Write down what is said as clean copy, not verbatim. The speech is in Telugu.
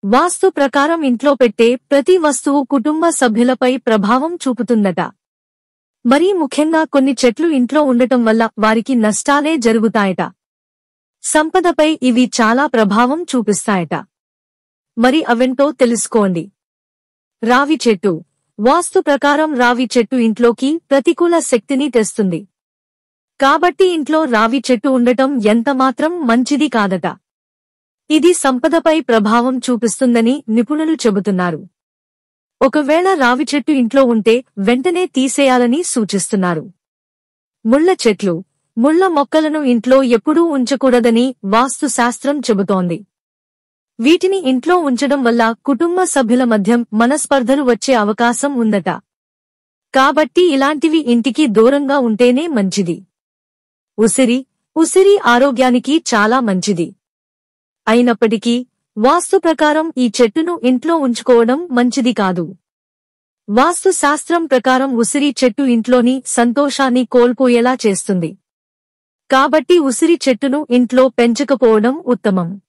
వాస్తు ప్రకారం ఇంట్లో పెట్టే ప్రతి వస్తువు కుటుంబ సభ్యులపై ప్రభావం చూపుతుందట. మరీ ముఖ్యంగా కొన్ని చెట్లు ఇంట్లో ఉండటం వల్ల వారికి నష్టాలే జరుగుతాయట. సంపదపై ఇవి చాలా ప్రభావం చూపిస్తాయట. మరి అవేంటో తెలుసుకోండి. రావి చెట్టు. వాస్తు ప్రకారం రావి చెట్టు ఇంట్లోకి ప్రతికూల శక్తిని తెస్తుంది. కాబట్టి ఇంట్లో రావి చెట్టు ఉండటం ఎంతమాత్రం మంచిది కాదట. ఇది సంపదపై ప్రభావం చూపిస్తుందని నిపుణులు చెబుతున్నారు. ఒకవేళ రావి చెట్టు ఇంట్లో ఉంటే వెంటనే తీసేయాలని సూచిస్తున్నారు. ముళ్ల చెట్లు. ముళ్ల మొక్కలను ఇంట్లో ఎప్పుడూ ఉంచకూడదని వాస్తు శాస్త్రం చెబుతోంది. వీటిని ఇంట్లో ఉంచడం వల్ల కుటుంబ సభ్యుల మధ్య మనస్పర్ధలు వచ్చే అవకాశం ఉందట. కాబట్టి ఇలాంటివి ఇంటికి దూరంగా ఉంటేనే మంచిది. ఉసిరి. ఉసిరి ఆరోగ్యానికి చాలా మంచిది. అయినప్పటికీ వాస్తు ప్రకారం ఈ చెట్టును ఇంట్లో ఉంచుకోవడం మంచిది కాదు. వాస్తు శాస్త్రం ప్రకారం ఉసిరి చెట్టు ఇంట్లోని సంతోషాన్ని కోల్పోయేలా చేస్తుంది. కాబట్టి ఉసిరి చెట్టును ఇంట్లో పెంచకపోవడం ఉత్తమం.